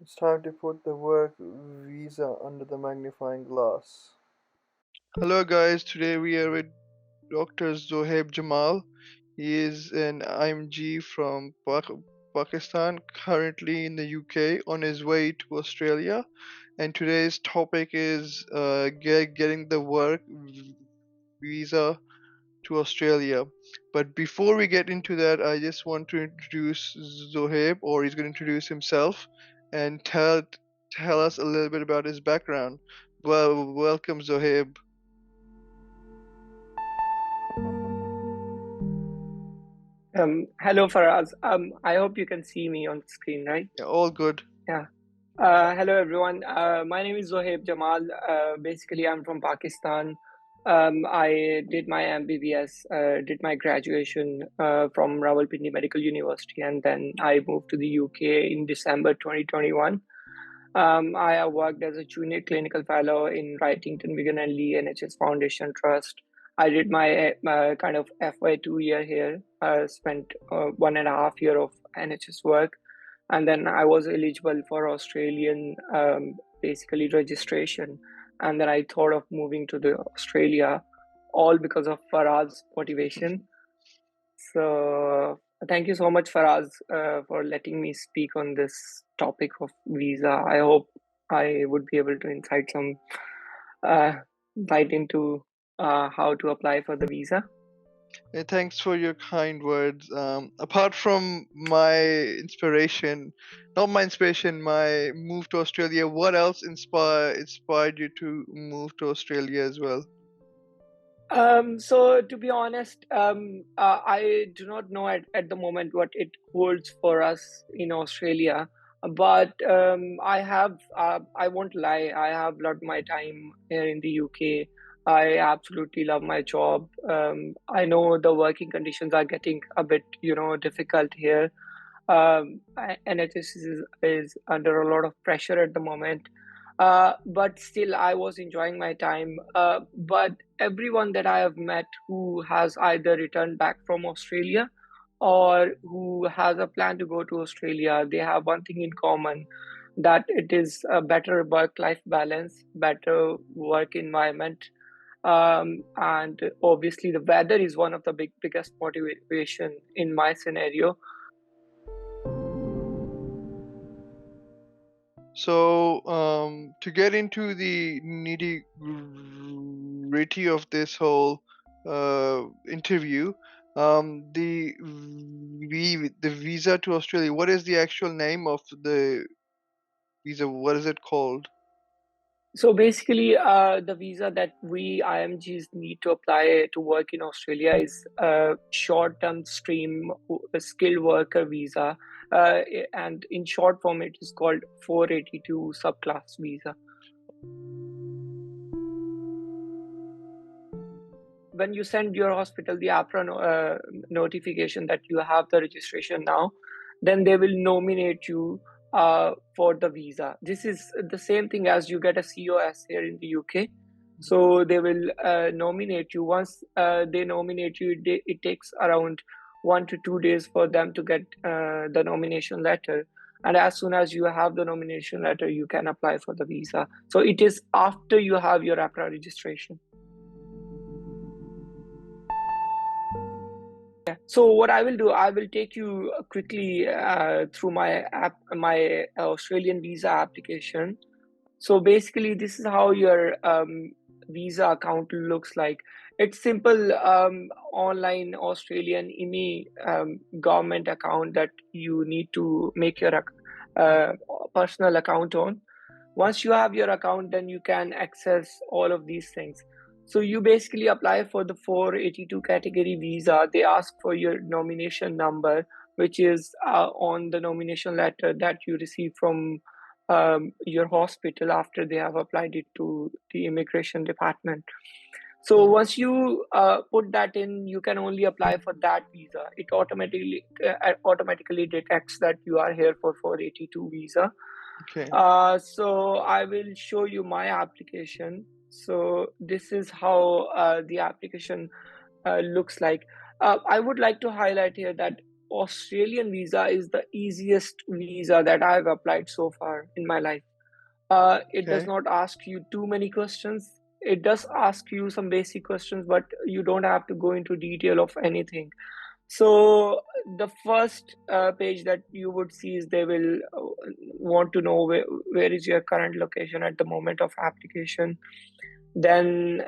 It's time to put the work visa under the magnifying glass. Hello, guys. Today we are with Dr. Zohaib Jamal. He is an IMG from Pakistan, currently in the UK, on his way to Australia. And today's topic is getting the work visa to Australia. But before we get into that, I just want to introduce Zohaib, or he's going to introduce himself and tell us a little bit about his background. Well, welcome, Zohaib. Hello, Faraz. I hope you can see me on the screen, right? Yeah, all good. Yeah. Hello, everyone. My name is Zohaib Jamal. Basically, I'm from Pakistan. I did my MBBS, did my graduation from Rawalpindi Medical University, and then I moved to the UK in December 2021. I have worked as a junior clinical fellow in Wrightington, Wigan and Lee NHS Foundation Trust. I did my kind of FY 2 year here, spent 1.5 year of NHS work, and then I was eligible for Australian basically registration. And then I thought of moving to the Australia, all because of Faraz's motivation. So thank you so much, Faraz, for letting me speak on this topic of visa. I hope I would be able to insight some uh, light into how to apply for the visa. Thanks for your kind words. Apart from my move to Australia, what else inspired you to move to Australia as well? So to be honest, I do not know at the moment what it holds for us in Australia, but I won't lie, I have loved my time here in the UK. I absolutely love my job. I know the working conditions are getting a bit, difficult here. NHS is under a lot of pressure at the moment. But still, I was enjoying my time. But everyone that I have met who has either returned back from Australia or who has a plan to go to Australia, they have one thing in common, that it is a better work-life balance, better work environment, and obviously the weather is one of the biggest motivation in my scenario. So, to get into the nitty gritty of this whole interview, the visa to Australia. What is the actual name of the visa? What is it called? So basically, the visa that we IMGs need to apply to work in Australia is a short-term stream skilled worker visa, and in short form, it is called 482 subclass visa. When you send your hospital the APRA notification that you have the registration now, then they will nominate you for the visa. This is the same thing as you get a COS here in the UK. So they will nominate you. Once they nominate you, it takes around 1 to 2 days for them to get the nomination letter. And as soon as you have the nomination letter, you can apply for the visa. So it is after you have your APRA registration. So what I will do, I will take you quickly through my Australian visa application. So basically, this is how your visa account looks like. It's simple online Australian IMI government account that you need to make your uh, personal account on. Once you have your account, then you can access all of these things. So you basically apply for the 482 category visa. They ask for your nomination number, which is on the nomination letter that you receive from your hospital after they have applied it to the immigration department. So once you put that in, you can only apply for that visa. It automatically detects that you are here for 482 visa. Okay. So I will show you my application. So this is how the application looks like. I would like to highlight here that Australian visa is the easiest visa that I've applied so far in my life. It does Okay. not ask you too many questions. It does ask you some basic questions, but you don't have to go into detail of anything. So the first page that you would see is they will want to know where is your current location at the moment of application. Then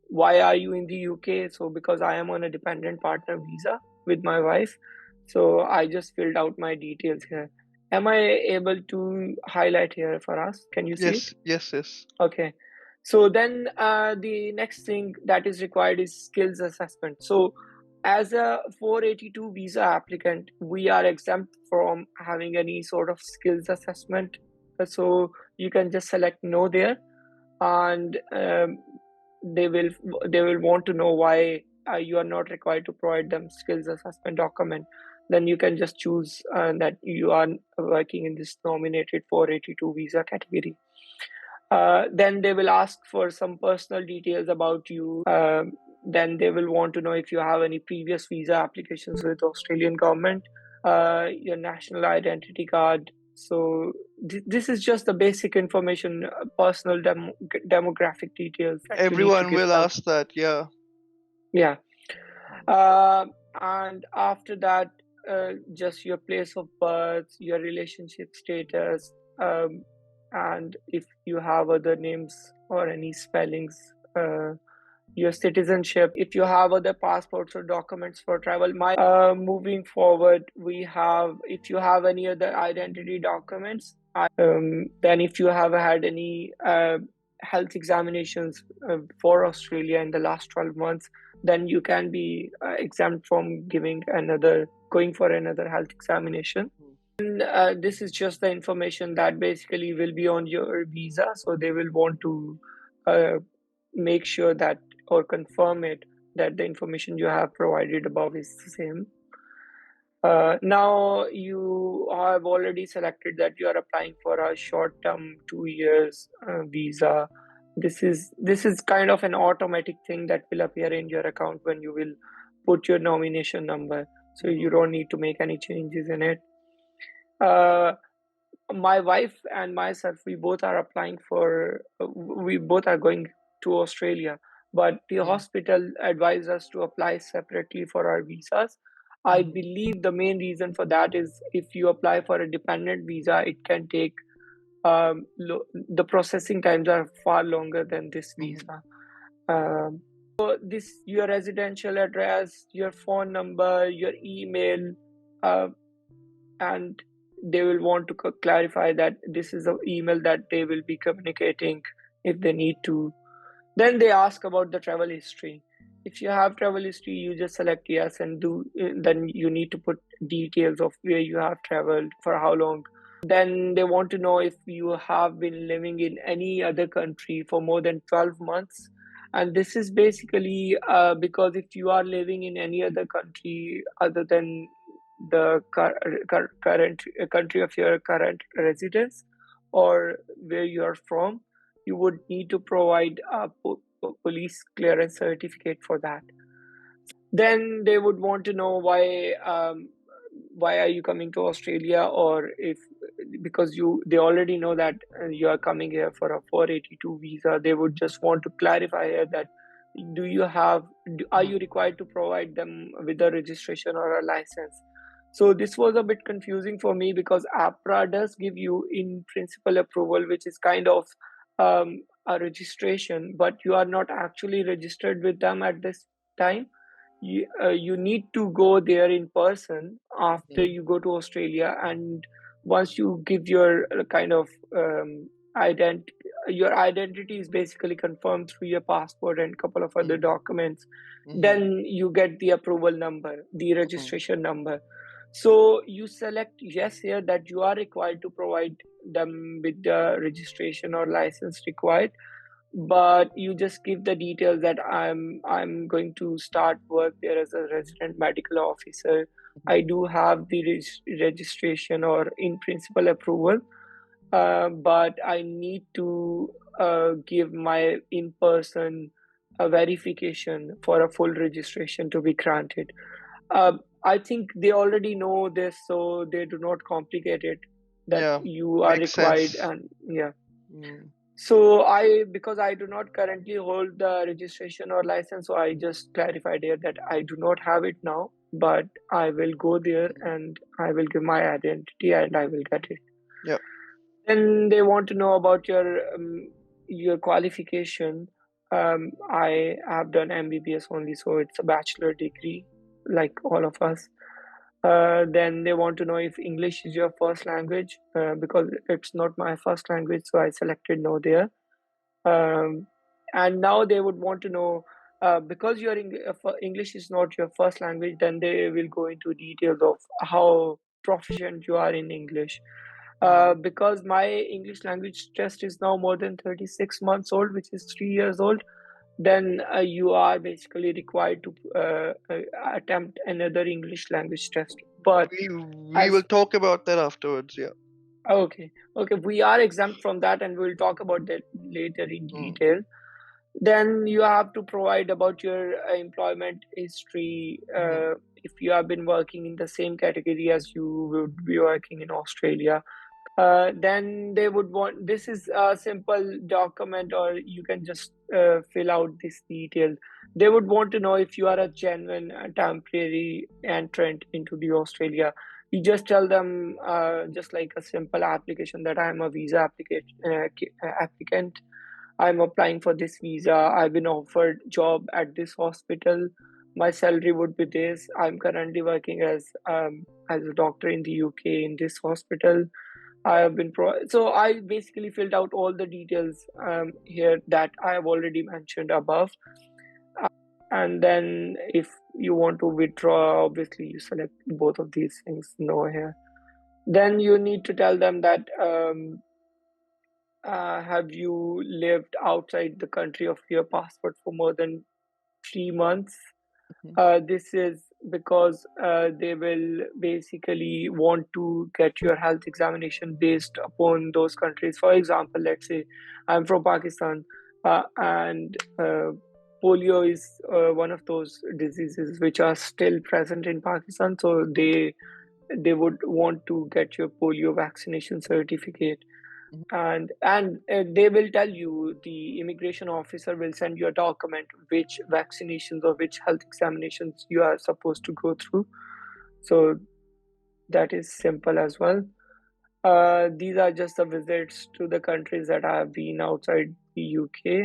why are you in the UK? So because I am on a dependent partner visa with my wife, so I just filled out my details here. Am I able to highlight here for us? Can you see it? Yes, yes, yes. Okay. So then the next thing that is required is skills assessment. So as a 482 visa applicant, we are exempt from having any sort of skills assessment. So you can just select no there, and they will they will want to know why you are not required to provide them skills assessment document. Then you can just choose that you are working in this nominated 482 visa category. Then they will ask for some personal details about you. Then they will want to know if you have any previous visa applications with the Australian government, your national identity card. So this is just the basic information, personal demographic details that you need to Everyone give will them. ask that. Yeah. Yeah. Uh, and after that, just your place of birth, your relationship status, and if you have other names or any spellings, your citizenship, if you have other passports or documents for travel. Moving forward, we have if you have any other identity documents, then if you have had any health examinations for Australia in the last 12 months, then you can be exempt from going for another health examination. This is just the information that basically will be on your visa. So they will want to uh, make sure that or confirm it that the information you have provided above is the same. Now you have already selected that you are applying for a short-term 2 years visa. This is kind of an automatic thing that will appear in your account when you will put your nomination number. So you Hmm. don't need to make any changes in it. Uh, my wife and myself, we both are going to Australia, but the Hmm. hospital advised us to apply separately for our visas. I Hmm. believe the main reason for that is if you apply for a dependent visa, it can take the processing times are far longer than this Hmm. visa. This your residential address, your phone number, your email, uh, and they will want to clarify that this is the email that they will be communicating if they need to. Then they ask about the travel history. If you have travel history, you just select yes and do. Then you need to put details of where you have traveled, for how long. Then they want to know if you have been living in any other country for more than 12 months. And this is basically because if you are living in any other country other than the current country of your current residence or where you are from, you would need to provide a police clearance certificate for that. Then they would want to know why are you coming to Australia, or if because they already know that you are coming here for a 482 visa. They would just want to clarify here that are you required to provide them with a registration or a license. So this was a bit confusing for me because APRA does give you in principle approval, which is kind of a registration, but you are not actually registered with them at this time. You need to go there in person after Hmm. you go to Australia, and once you give your kind of ident your identity is basically confirmed through your passport and couple of other Hmm. documents, Hmm. then you get the approval number, the Hmm. registration number. So you select yes here that you are required to provide them with the registration or license required, but you just give the details that I'm going to start work there as a resident medical officer. I do have the registration or in principle approval, but I need to give my in-person verification for a full registration to be granted. I think they already know this, so they do not complicate it that Yeah, you are makes required. sense. And yeah, Mm, so because I do not currently hold the registration or license, so I just clarified here that I do not have it now, but I will go there mm. and I will give my identity and I will get it. Yeah. Then they want to know about your qualification. I have done MBBS only, so it's a bachelor degree, like all of us. Then they want to know if English is your first language, because it's not my first language, so I selected no there. Um, and now they would want to know, because English is not your first language, then they will go into details of how proficient you are in English. Mm. Because my English language test is now more than 36 months old, which is 3 years old, then you are basically required to attempt another English language test. But We will as talk about that afterwards. Yeah. okay, okay, we are exempt from that, and we'll talk about that later in Mm, detail. Then you have to provide about your employment history. mhm, If you have been working in the same category as you would be working in Australia, then they would want, this is a simple document, or you can just fill out this detail. They would want to know if you are a genuine temporary entrant into the Australia. You just tell them, just like a simple application, that I am a visa applicant. I'm applying for this visa. I've been offered job at this hospital. My salary would be this. I'm currently working as a doctor in the UK in this hospital. I have been so I basically filled out all the details here that I have already mentioned above. And then if you want to withdraw, obviously you select both of these things. No here. Then you need to tell them that, have you lived outside the country of your passport for more than 3 months? mhm, This is because they will basically want to get your health examination based upon those countries. For example, let's say I'm from Pakistan, and polio is one of those diseases which are still present in Pakistan. So they would want to get your polio vaccination certificate, mhm, and they will tell you, the immigration officer will send you a document which vaccinations or which health examinations you are supposed to go through. So that is simple as well. These are just the visits to the countries that I have been outside the UK.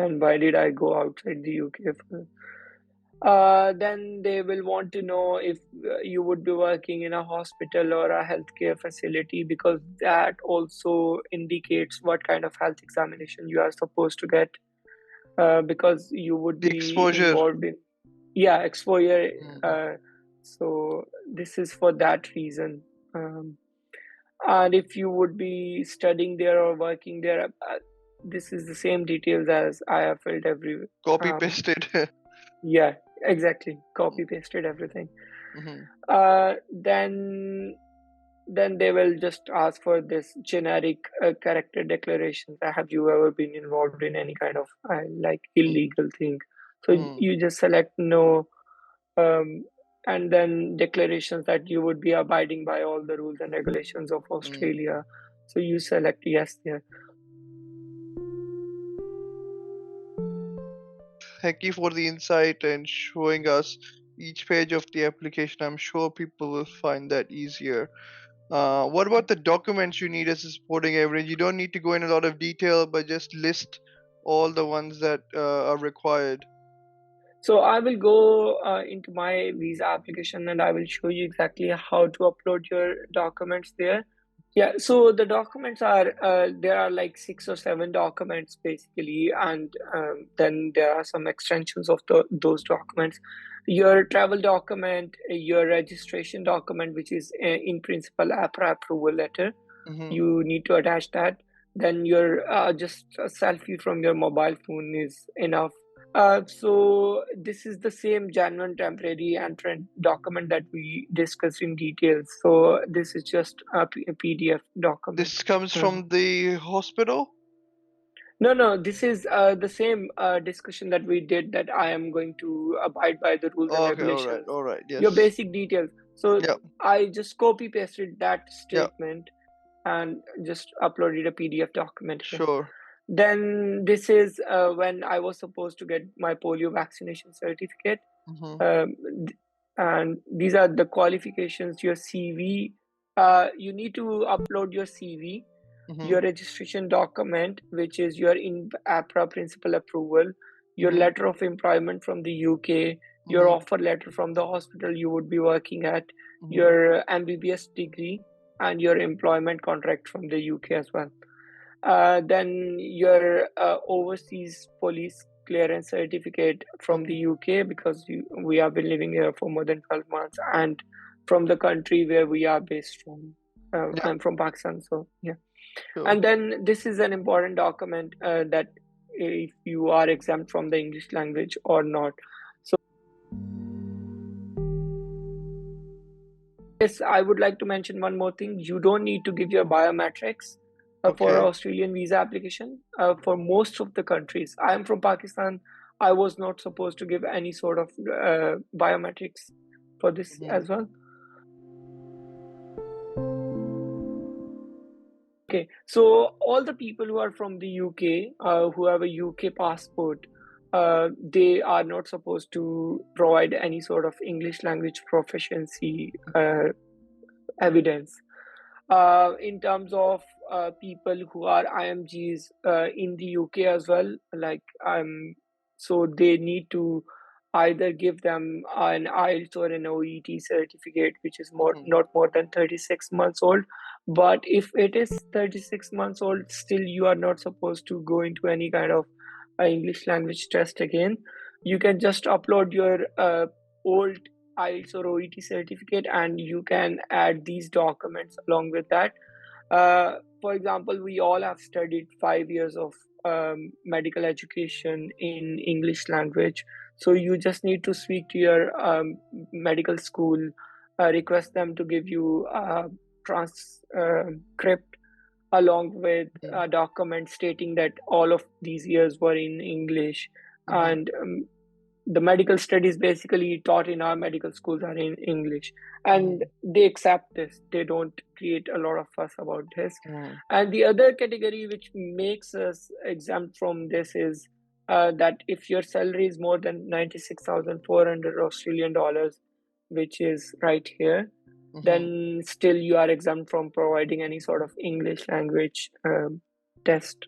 And why did I go outside the UK for? Then they will want to know if you would be working in a hospital or a healthcare facility, because that also indicates what kind of health examination you are supposed to get. Because you would the be exposure. involved in, yeah, exposure. Mm, Uh, so this is for that reason. Um, and if you would be studying there or working there, this is the same details as I have filled every. copy Um, pasted. Yeah, exactly. Copy pasted everything. Mhm, Then they will just ask for this generic character declarations. Have you ever been involved in any kind of like mm, illegal thing? So mm, you just select no, um, and then declarations that you would be abiding by all the rules and regulations of mm. Australia. So you select yes there. Thank you for the insight and showing us each page of the application. I'm sure people will find that easier. What about the documents you need as a supporting evidence? You don't need to go in a lot of detail, but just list all the ones that are required. So I will go into my visa application and I will show you exactly how to upload your documents there. Yeah, so the documents are there are like 6 or 7 documents basically, and then there are some extensions of those documents. Your travel document, your registration document, which is in principle APRA approval letter, Mm-hmm. you need to attach that. Then your just a selfie from your mobile phone is enough. So this is the same genuine temporary entrant document that we discussed in details. So this is just a PDF document. This comes Uh, from the hospital. No, this is the same discussion that we did, that I am going to abide by the rules and Okay, regulations. all right, Your yes. basic details. So Yeah, I just copy pasted that yeah, statement and just uploaded a PDF document here. sure. Then this is when I was supposed to get my polio vaccination certificate. Mm-hmm, Um, and these are the qualifications, your CV. You need to upload your CV, mm-hmm, your registration document, which is your in APRA principal approval, your mm-hmm, letter of employment from the UK, your mm-hmm, offer letter from the hospital you would be working at, mm-hmm, your MBBS degree, and your employment contract from the UK as well. Then your overseas police clearance certificate from the mm-hmm. UK, because we have been living here for more than 12 months, and from the country where we are based from. Yeah, I'm from Pakistan, so yeah. sure. And then this is an important document that if you are exempt from the English language or not. So yes, I would like to mention one more thing. You don't need to give your biometrics for Okay. Australian visa application. For most of the countries, I am from Pakistan. I was not supposed to give any sort of biometrics for this Mm-hmm, as well. Okay, so all the people who are from the UK, who have a UK passport, they are not supposed to provide any sort of English language proficiency evidence. In terms of people who are IMGs in the UK as well, like so they need to either give them an IELTS or an OET certificate, which is more mm-hmm, not more than 36 months old. But if it is 36 months old, still you are not supposed to go into any kind of English language test again. You can just upload your old IELTS or OET certificate, and you can add these documents along with that. For example, we all have studied 5 years of medical education in English language. So you just need to speak to your medical school, request them to give you a transcript along with mm-hmm, a document stating that all of these years were in English. mm-hmm, And the medical studies basically taught in our medical schools are in English, and mm-hmm, they accept this. They don't create a lot of fuss about this. mm-hmm. And the other category which makes us exempt from this is that if your salary is more than 96,400 Australian dollars, which is right here, Mm-hmm. then still you are exempt from providing any sort of English language test.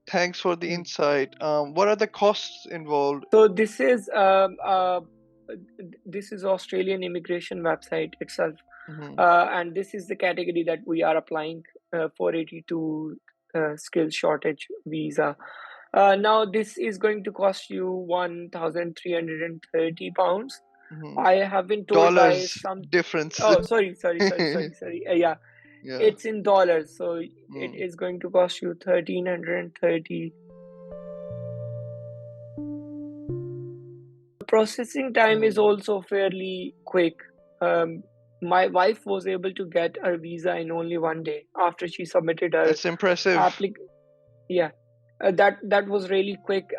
Thanks for the Hmm. insight. What are the costs involved? So this is Australian immigration website itself, Mm-hmm, and this is the category that we are applying 482 skill shortage visa. Now this is going to cost you £1,330. mm-hmm. I have been told by Dollars some. difference. Oh, sorry. Yeah, Yeah. it's in dollars, so it Mm, is going to cost you 1,330. Processing time is mm. also fairly quick. Um, my wife was able to get her visa in only 1 day after she submitted her That's impressive. applic. Yeah, that was really quick.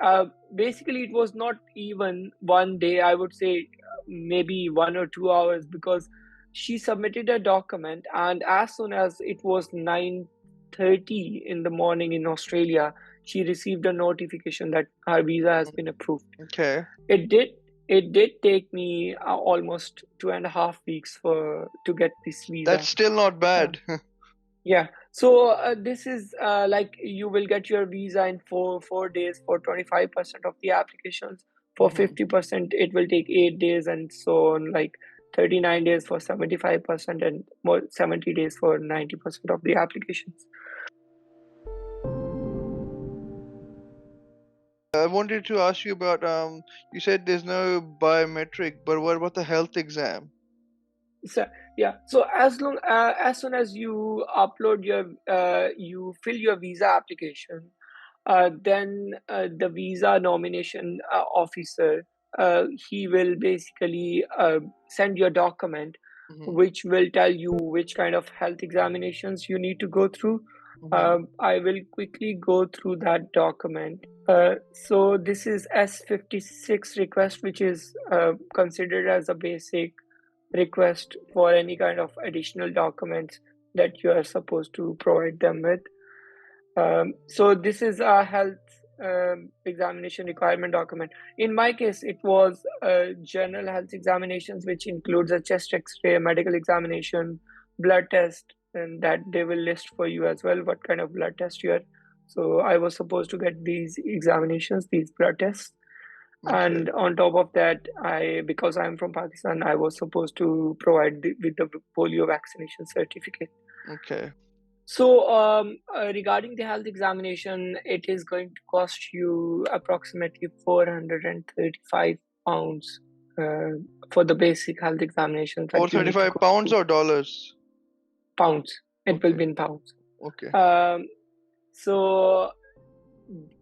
Basically, it was not even 1 day. I would say maybe 1 or 2 hours, because she submitted a document, and as soon as it was 9:30 in the morning in Australia, she received a notification that her visa has been approved. Okay. It did it did take me almost 2.5 weeks for to get this That's visa. still not Uh, bad. yeah. So this is like you will get your visa in four days for 25% of the applications. For Hmm. 50%, it will take 8 days, and so on. Like 39 days for 75%, and more 70 days for 90% of the applications. I wanted to ask you about you said there's no biometric, but what about the health exam? So yeah, so as soon as you upload your you fill your visa application, then the visa nomination officer, he will basically send your document. Mm-hmm. which will tell you which kind of health examinations you need to go through. Mm-hmm. I will quickly go through that document. So this is S56 request, which is considered as a basic request for any kind of additional documents that you are supposed to provide them with. So this is a health examination requirement document. In my case, it was general health examinations, which includes a chest X-ray, medical examination, blood test, and that they will list for you as well what kind of blood test you are. So I was supposed to get these examinations, these blood tests, Okay. and on top of that, because I'm from Pakistan, I was supposed to provide with the polio vaccination certificate. Okay. So, regarding the health examination, it is going to cost you approximately 435 pounds for the basic health examinations Or that you need to 35 go pounds through. or dollars? Pounds. It will Okay. be in pounds. Okay. Um, so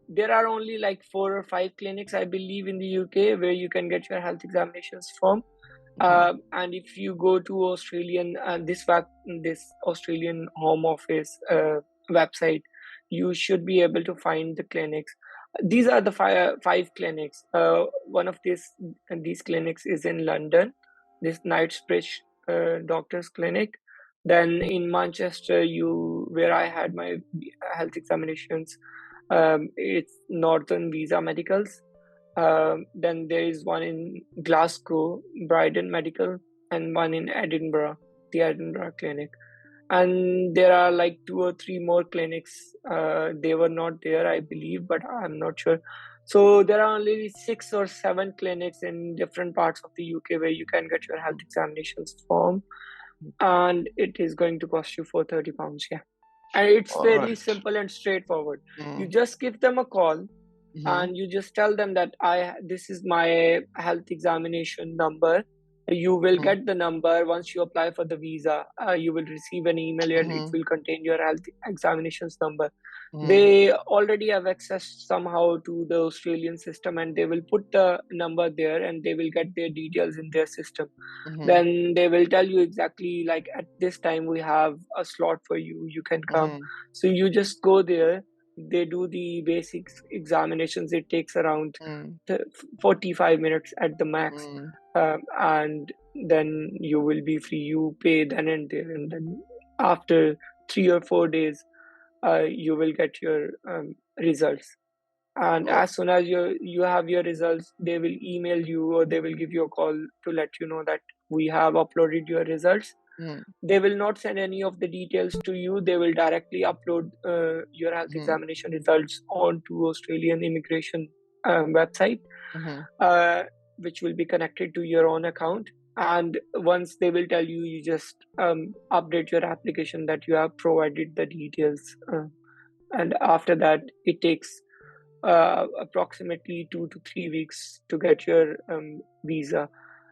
there are only like 4 or 5 clinics, I believe, in the UK where you can get your health examinations from. Mm-hmm. And if you go to Australian this Australian Home Office website, you should be able to find the clinics. These are the five clinics. One of these clinics is in London, this Knightsbridge Doctors Clinic. Then in Manchester, where I had my health examinations, it's Northern Visa Medicals. Then there is one in Glasgow, Bryden Medical, and one in Edinburgh, the Edinburgh Clinic. And there are like 2 or 3 more clinics. They were not there, I believe, but I'm not sure. So there are only 6 or 7 clinics in different parts of the UK where you can get your health examinations from, and it is going to cost you 430 pounds. Yeah, and it's All fairly right. simple and straightforward. You Mm. just give them a call Mm-hmm. and you just tell them that I this is my health examination number. You will Mm-hmm. get the number once you apply for the visa. You will receive an email and it Mm-hmm. will contain your health examinations number. Mm-hmm. They already have access somehow to the Australian system, and they will put the number there and they will get their details in their system. Mm-hmm. Then they will tell you exactly, like, at this time we have a slot for you, you can come. Mm-hmm. So you just go there. They do the basic examinations. It takes around 45 minutes at the max. Mm-hmm. And then you will be free. You pay then and there, and then after 3 or 4 days, you will get your results. And Oh. as soon as you have your results, they will email you or they will give you a call to let you know that we have uploaded your results. Mm-hmm. They will not send any of the details to you. They will directly upload your health examination results onto Australian immigration website, Mm-hmm. uh, which will be connected to your own account. And once they will tell you, you just update your application that you have provided the details. And after that, it takes approximately 2 to 3 weeks to get your visa.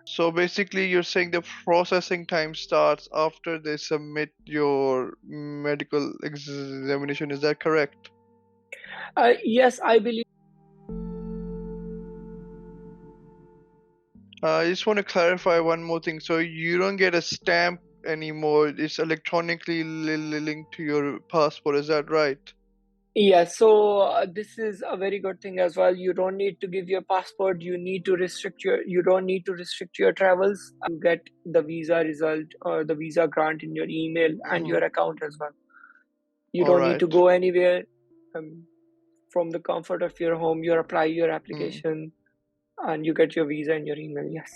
So basically, you're saying the processing time starts after they submit your medical examination. Is that correct? Yes, I believe. I just want to clarify one more thing. So you don't get a stamp anymore. It's electronically linked to your passport. Is that right? Yes, so this is a very good thing as well. You don't need to give your passport. You don't need to restrict your travels. You get the visa result or the visa grant in your email and Mm-hmm. your account as well. You All don't need to right. go anywhere. Um, from the comfort of your home, you apply your Mm. application and you get your visa in your email. Yes.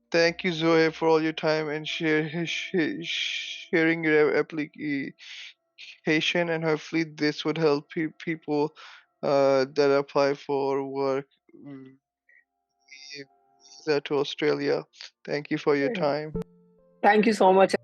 Thank you, Zoe, for all your time and sharing your application. And hopefully this would help people that apply for work visa to Australia. Thank you for your Uh, time. Thank you so much.